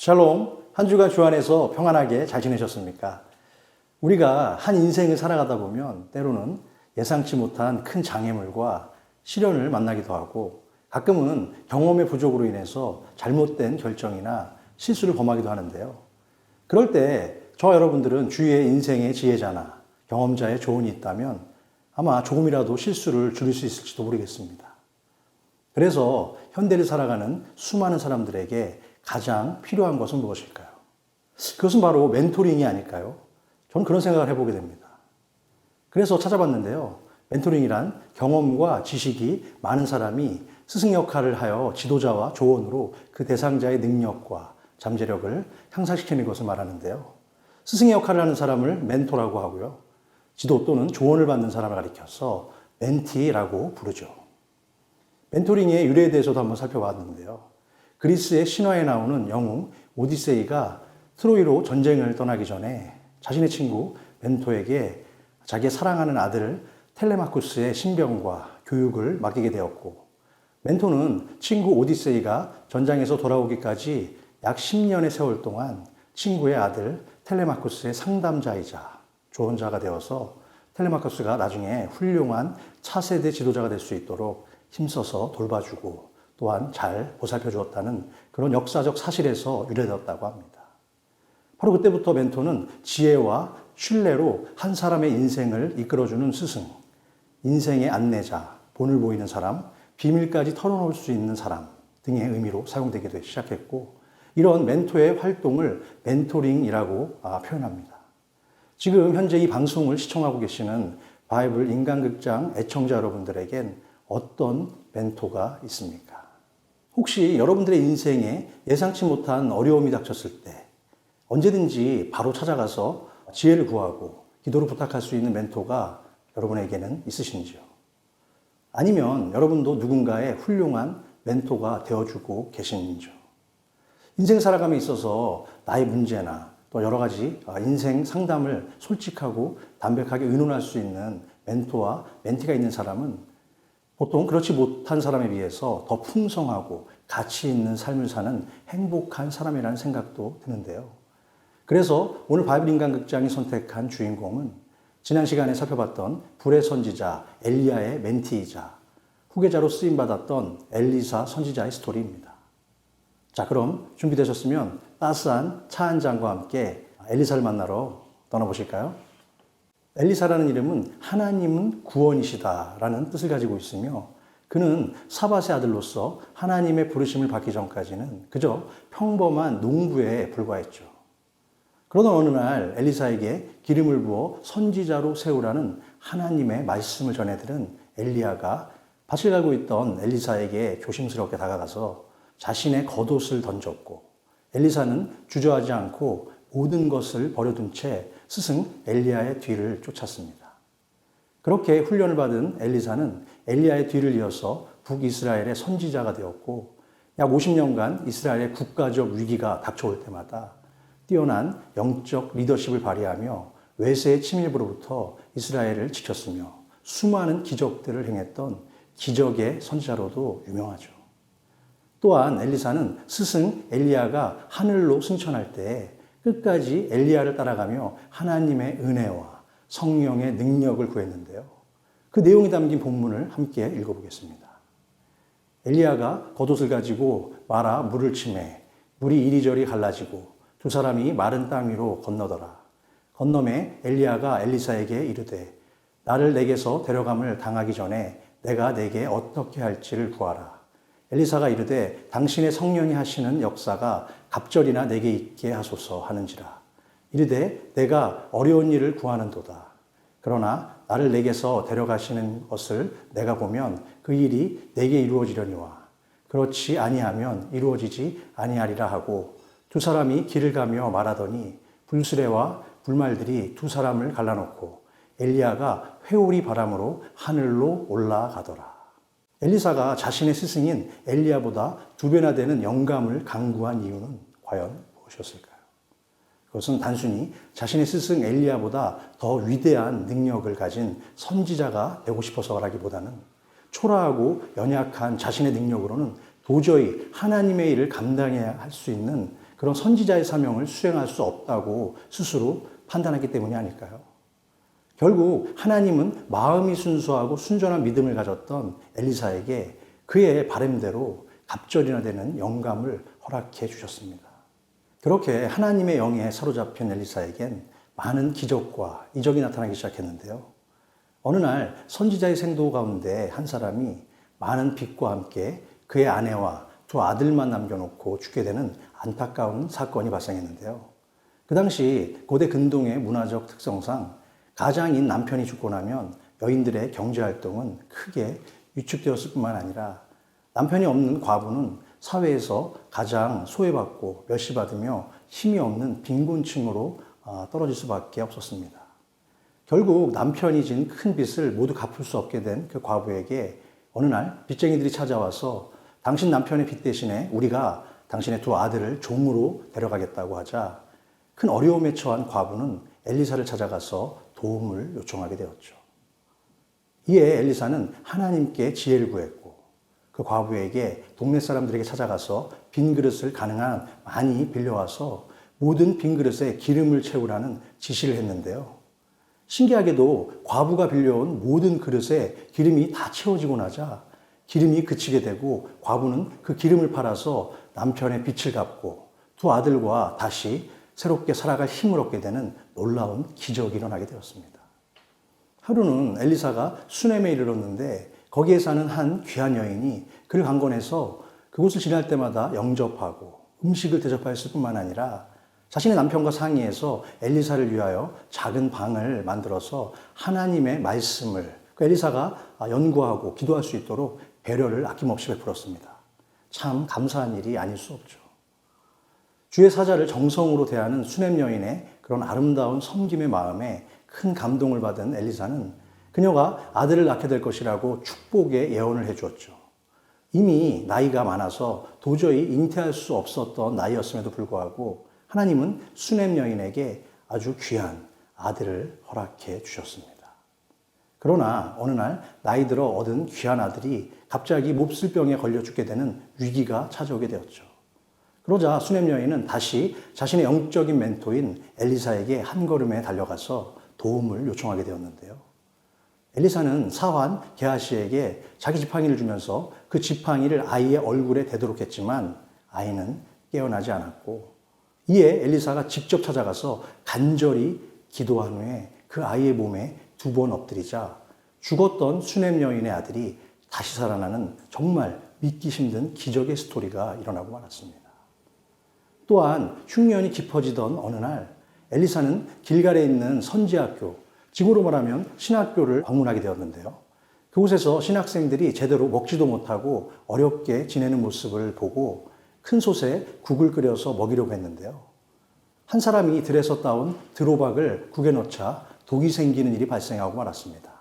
샬롬, 한 주간 주 안에서 평안하게 잘 지내셨습니까? 우리가 한 인생을 살아가다 보면 때로는 예상치 못한 큰 장애물과 시련을 만나기도 하고 가끔은 경험의 부족으로 인해서 잘못된 결정이나 실수를 범하기도 하는데요. 그럴 때 저와 여러분들은 주위에 인생의 지혜자나 경험자의 조언이 있다면 아마 조금이라도 실수를 줄일 수 있을지도 모르겠습니다. 그래서 현대를 살아가는 수많은 사람들에게 가장 필요한 것은 무엇일까요? 그것은 바로 멘토링이 아닐까요? 저는 그런 생각을 해보게 됩니다. 그래서 찾아봤는데요. 멘토링이란 경험과 지식이 많은 사람이 스승 역할을 하여 지도자와 조언으로 그 대상자의 능력과 잠재력을 향상시키는 것을 말하는데요. 스승의 역할을 하는 사람을 멘토라고 하고요. 지도 또는 조언을 받는 사람을 가리켜서 멘티라고 부르죠. 멘토링의 유래에 대해서도 한번 살펴봤는데요. 그리스의 신화에 나오는 영웅 오디세이가 트로이로 전쟁을 떠나기 전에 자신의 친구 멘토에게 자기의 사랑하는 아들 텔레마쿠스의 신병과 교육을 맡기게 되었고, 멘토는 친구 오디세이가 전장에서 돌아오기까지 약 10년의 세월 동안 친구의 아들 텔레마쿠스의 상담자이자 조언자가 되어서 텔레마쿠스가 나중에 훌륭한 차세대 지도자가 될 수 있도록 힘써서 돌봐주고 또한 잘 보살펴 주었다는 그런 역사적 사실에서 유래되었다고 합니다. 바로 그때부터 멘토는 지혜와 신뢰로 한 사람의 인생을 이끌어주는 스승, 인생의 안내자, 본을 보이는 사람, 비밀까지 털어놓을 수 있는 사람 등의 의미로 사용되기도 시작했고, 이런 멘토의 활동을 멘토링이라고 표현합니다. 지금 현재 이 방송을 시청하고 계시는 바이블 인간극장 애청자 여러분들에겐 어떤 멘토가 있습니까? 혹시 여러분들의 인생에 예상치 못한 어려움이 닥쳤을 때 언제든지 바로 찾아가서 지혜를 구하고 기도를 부탁할 수 있는 멘토가 여러분에게는 있으신지요? 아니면 여러분도 누군가의 훌륭한 멘토가 되어주고 계신지요? 인생 살아감에 있어서 나의 문제나 또 여러 가지 인생 상담을 솔직하고 담백하게 의논할 수 있는 멘토와 멘티가 있는 사람은 보통 그렇지 못한 사람에 비해서 더 풍성하고 가치 있는 삶을 사는 행복한 사람이라는 생각도 드는데요. 그래서 오늘 바이블 인간극장이 선택한 주인공은 지난 시간에 살펴봤던 불의 선지자 엘리야의 멘티이자 후계자로 쓰임받았던 엘리사 선지자의 스토리입니다. 자, 그럼 준비되셨으면 따스한 차 한 잔과 함께 엘리사를 만나러 떠나보실까요? 엘리사라는 이름은 하나님은 구원이시다라는 뜻을 가지고 있으며, 그는 사밧의 아들로서 하나님의 부르심을 받기 전까지는 그저 평범한 농부에 불과했죠. 그러던 어느 날 엘리사에게 기름을 부어 선지자로 세우라는 하나님의 말씀을 전해들은 엘리야가 밭을 갈고 있던 엘리사에게 조심스럽게 다가가서 자신의 겉옷을 던졌고, 엘리사는 주저하지 않고 모든 것을 버려둔 채 스승 엘리야의 뒤를 쫓았습니다. 그렇게 훈련을 받은 엘리사는 엘리야의 뒤를 이어서 북이스라엘의 선지자가 되었고, 약 50년간 이스라엘의 국가적 위기가 닥쳐올 때마다 뛰어난 영적 리더십을 발휘하며 외세의 침입으로부터 이스라엘을 지켰으며 수많은 기적들을 행했던 기적의 선지자로도 유명하죠. 또한 엘리사는 스승 엘리야가 하늘로 승천할 때 끝까지 엘리야를 따라가며 하나님의 은혜와 성령의 능력을 구했는데요. 그 내용이 담긴 본문을 함께 읽어보겠습니다. 엘리야가 겉옷을 가지고 말아 물을 치매 물이 이리저리 갈라지고 두 사람이 마른 땅 위로 건너더라. 건너매 엘리야가 엘리사에게 이르되 나를 내게서 데려감을 당하기 전에 내가 내게 어떻게 할지를 구하라. 엘리사가 이르되 당신의 성령이 하시는 역사가 갑절이나 내게 있게 하소서 하는지라. 이르되 내가 어려운 일을 구하는도다. 그러나 나를 내게서 데려가시는 것을 내가 보면 그 일이 내게 이루어지려니와 그렇지 아니하면 이루어지지 아니하리라 하고, 두 사람이 길을 가며 말하더니 불수레와 불말들이 두 사람을 갈라놓고 엘리야가 회오리 바람으로 하늘로 올라가더라. 엘리사가 자신의 스승인 엘리야보다 2배나 되는 영감을 강구한 이유는 과연 무엇이었을까요? 그것은 단순히 자신의 스승 엘리야보다 더 위대한 능력을 가진 선지자가 되고 싶어서라기보다는 초라하고 연약한 자신의 능력으로는 도저히 하나님의 일을 감당해야 할 수 있는 그런 선지자의 사명을 수행할 수 없다고 스스로 판단했기 때문이 아닐까요? 결국 하나님은 마음이 순수하고 순전한 믿음을 가졌던 엘리사에게 그의 바람대로 갑절이나 되는 영감을 허락해 주셨습니다. 그렇게 하나님의 영에 사로잡힌 엘리사에겐 많은 기적과 이적이 나타나기 시작했는데요. 어느 날 선지자의 생도 가운데 한 사람이 많은 빚과 함께 그의 아내와 두 아들만 남겨놓고 죽게 되는 안타까운 사건이 발생했는데요. 그 당시 고대 근동의 문화적 특성상 가장인 남편이 죽고 나면 여인들의 경제활동은 크게 위축되었을 뿐만 아니라 남편이 없는 과부는 사회에서 가장 소외받고 멸시받으며 힘이 없는 빈곤층으로 떨어질 수밖에 없었습니다. 결국 남편이 진 큰 빚을 모두 갚을 수 없게 된 그 과부에게 어느 날 빚쟁이들이 찾아와서 당신 남편의 빚 대신에 우리가 당신의 두 아들을 종으로 데려가겠다고 하자 큰 어려움에 처한 과부는 엘리사를 찾아가서 도움을 요청하게 되었죠. 이에 엘리사는 하나님께 지혜를 구했고 그 과부에게 동네 사람들에게 찾아가서 빈 그릇을 가능한 많이 빌려와서 모든 빈 그릇에 기름을 채우라는 지시를 했는데요. 신기하게도 과부가 빌려온 모든 그릇에 기름이 다 채워지고 나자 기름이 그치게 되고 과부는 그 기름을 팔아서 남편의 빚을 갚고 두 아들과 다시 새롭게 살아갈 힘을 얻게 되는 놀라운 기적이 일어나게 되었습니다. 하루는 엘리사가 수넴에 이르렀는데 거기에 사는 한 귀한 여인이 그를 강권해서 그곳을 지날 때마다 영접하고 음식을 대접하였을 뿐만 아니라 자신의 남편과 상의해서 엘리사를 위하여 작은 방을 만들어서 하나님의 말씀을 그 엘리사가 연구하고 기도할 수 있도록 배려를 아낌없이 베풀었습니다. 참 감사한 일이 아닐 수 없죠. 주의 사자를 정성으로 대하는 수넴 여인의 그런 아름다운 섬김의 마음에 큰 감동을 받은 엘리사는 그녀가 아들을 낳게 될 것이라고 축복의 예언을 해주었죠. 이미 나이가 많아서 도저히 잉태할 수 없었던 나이였음에도 불구하고 하나님은 수넴 여인에게 아주 귀한 아들을 허락해 주셨습니다. 그러나 어느 날 나이 들어 얻은 귀한 아들이 갑자기 몹쓸병에 걸려 죽게 되는 위기가 찾아오게 되었죠. 그러자 수넴 여인은 다시 자신의 영적인 멘토인 엘리사에게 한 걸음에 달려가서 도움을 요청하게 되었는데요. 엘리사는 사환 게하시에게 자기 지팡이를 주면서 그 지팡이를 아이의 얼굴에 대도록 했지만 아이는 깨어나지 않았고 이에 엘리사가 직접 찾아가서 간절히 기도한 후에 그 아이의 몸에 2번 엎드리자 죽었던 수넴 여인의 아들이 다시 살아나는 정말 믿기 힘든 기적의 스토리가 일어나고 말았습니다. 또한 흉년이 깊어지던 어느 날 엘리사는 길갈에 있는 선지학교, 지구로 말하면 신학교를 방문하게 되었는데요. 그곳에서 신학생들이 제대로 먹지도 못하고 어렵게 지내는 모습을 보고 큰 솥에 국을 끓여서 먹이려고 했는데요. 한 사람이 들에서 따온 드로박을 국에 넣자 독이 생기는 일이 발생하고 말았습니다.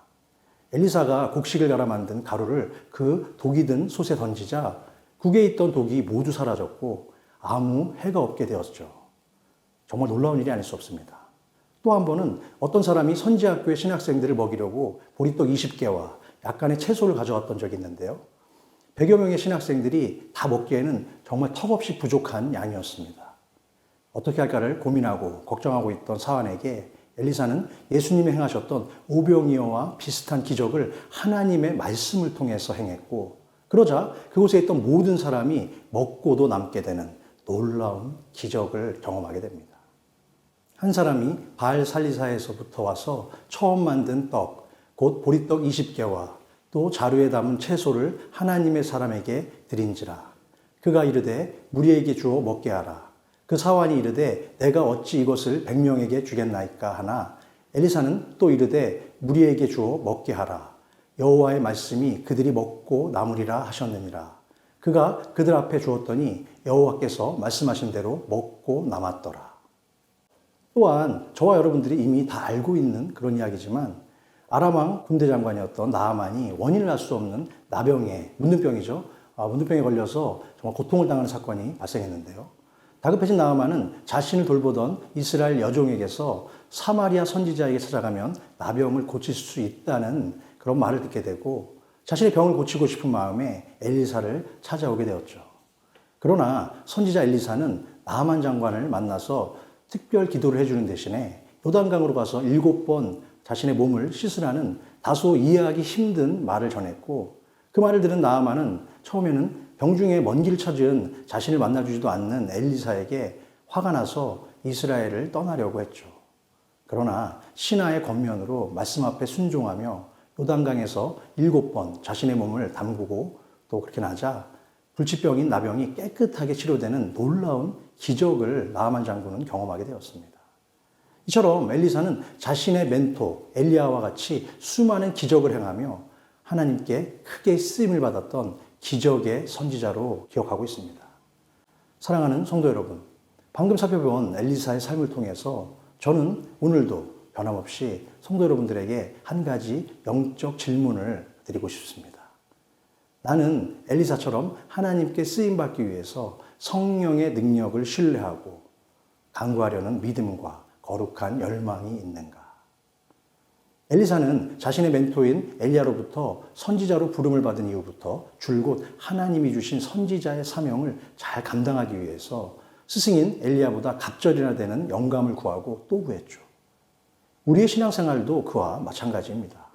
엘리사가 곡식을 갈아 만든 가루를 그 독이 든 솥에 던지자 국에 있던 독이 모두 사라졌고 아무 해가 없게 되었죠. 정말 놀라운 일이 아닐 수 없습니다. 또 한 번은 어떤 사람이 선지학교의 신학생들을 먹이려고 보리떡 20개와 약간의 채소를 가져왔던 적이 있는데요. 100여 명의 신학생들이 다 먹기에는 정말 턱없이 부족한 양이었습니다. 어떻게 할까를 고민하고 걱정하고 있던 사환에게 엘리사는 예수님이 행하셨던 오병이어와 비슷한 기적을 하나님의 말씀을 통해서 행했고 그러자 그곳에 있던 모든 사람이 먹고도 남게 되는 놀라운 기적을 경험하게 됩니다. 한 사람이 바알 살리사에서부터 와서 처음 만든 떡, 곧 보리떡 20개와 또 자루에 담은 채소를 하나님의 사람에게 드린지라. 그가 이르되 무리에게 주어 먹게 하라. 그 사환이 이르되 내가 어찌 이것을 100명에게 주겠나이까 하나 엘리사는 또 이르되 무리에게 주어 먹게 하라. 여호와의 말씀이 그들이 먹고 남으리라 하셨느니라. 그가 그들 앞에 주었더니 여호와께서 말씀하신 대로 먹고 남았더라. 또한 저와 여러분들이 이미 다 알고 있는 그런 이야기지만 아람왕 군대 장관이었던 나아만이 원인을 알 수 없는 나병에 문둥병이죠. 문둥병에 걸려서 정말 고통을 당하는 사건이 발생했는데요. 다급해진 나아만은 자신을 돌보던 이스라엘 여종에게서 사마리아 선지자에게 찾아가면 나병을 고칠 수 있다는 그런 말을 듣게 되고 자신의 병을 고치고 싶은 마음에 엘리사를 찾아오게 되었죠. 그러나 선지자 엘리사는 나아만 장관을 만나서 특별 기도를 해주는 대신에 요단강으로 가서 7번 자신의 몸을 씻으라는 다소 이해하기 힘든 말을 전했고, 그 말을 들은 나아만은 처음에는 병중에 먼 길 찾은 자신을 만나주지도 않는 엘리사에게 화가 나서 이스라엘을 떠나려고 했죠. 그러나 신하의 권면으로 말씀 앞에 순종하며 요단강에서 7번 자신의 몸을 담그고 또 그렇게 나자 불치병인 나병이 깨끗하게 치료되는 놀라운 기적을 나아만 장군은 경험하게 되었습니다. 이처럼 엘리사는 자신의 멘토 엘리야와 같이 수많은 기적을 행하며 하나님께 크게 쓰임을 받았던 기적의 선지자로 기억하고 있습니다. 사랑하는 성도 여러분, 방금 살펴본 엘리사의 삶을 통해서 저는 오늘도 변함없이 성도 여러분들에게 한 가지 영적 질문을 드리고 싶습니다. 나는 엘리사처럼 하나님께 쓰임받기 위해서 성령의 능력을 신뢰하고 간구하려는 믿음과 거룩한 열망이 있는가? 엘리사는 자신의 멘토인 엘리야로부터 선지자로 부름을 받은 이후부터 줄곧 하나님이 주신 선지자의 사명을 잘 감당하기 위해서 스승인 엘리야보다 갑절이나 되는 영감을 구하고 또 구했죠. 우리의 신앙생활도 그와 마찬가지입니다.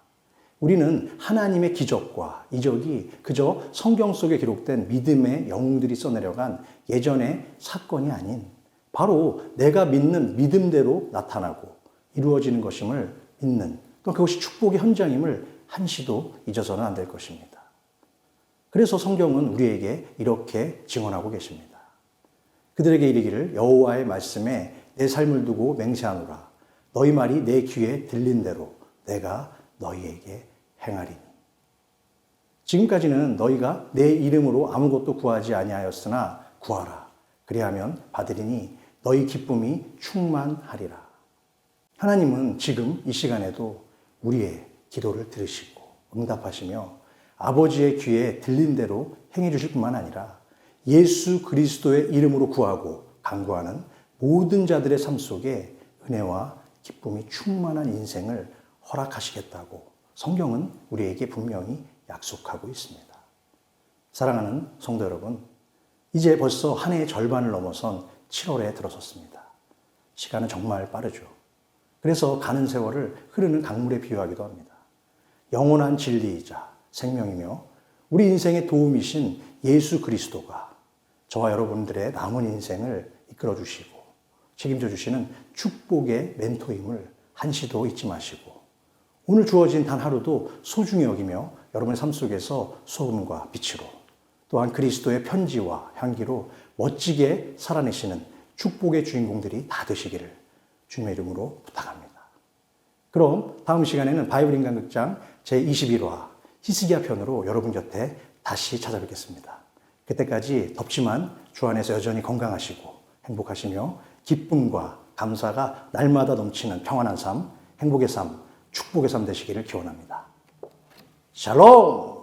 우리는 하나님의 기적과 이적이 그저 성경 속에 기록된 믿음의 영웅들이 써내려간 예전의 사건이 아닌 바로 내가 믿는 믿음대로 나타나고 이루어지는 것임을 믿는, 또 그것이 축복의 현장임을 한시도 잊어서는 안 될 것입니다. 그래서 성경은 우리에게 이렇게 증언하고 계십니다. 그들에게 이르기를 여호와의 말씀에 내 삶을 두고 맹세하노라. 너희 말이 내 귀에 들린 대로 내가 너희에게 행하리니. 지금까지는 너희가 내 이름으로 아무것도 구하지 아니하였으나 구하라. 그리하면 받으리니 너희 기쁨이 충만하리라. 하나님은 지금 이 시간에도 우리의 기도를 들으시고 응답하시며 아버지의 귀에 들린 대로 행해 주실 뿐만 아니라 예수 그리스도의 이름으로 구하고 간구하는 모든 자들의 삶 속에 은혜와 기쁨이 충만한 인생을 허락하시겠다고 성경은 우리에게 분명히 약속하고 있습니다. 사랑하는 성도 여러분, 이제 벌써 한 해의 절반을 넘어선 7월에 들어섰습니다. 시간은 정말 빠르죠. 그래서 가는 세월을 흐르는 강물에 비유하기도 합니다. 영원한 진리이자 생명이며 우리 인생의 도움이신 예수 그리스도가 저와 여러분들의 남은 인생을 이끌어 주시고 책임져 주시는 축복의 멘토임을 한시도 잊지 마시고 오늘 주어진 단 하루도 소중히 여기며 여러분의 삶 속에서 소금과 빛으로 또한 그리스도의 편지와 향기로 멋지게 살아내시는 축복의 주인공들이 다 되시기를 주님의 이름으로 부탁합니다. 그럼 다음 시간에는 바이블 인간극장 제21화 히스기야 편으로 여러분 곁에 다시 찾아뵙겠습니다. 그때까지 덥지만 주 안에서 여전히 건강하시고 행복하시며 기쁨과 감사가 날마다 넘치는 평안한 삶, 행복의 삶, 축복의 삶 되시기를 기원합니다. 샬롬!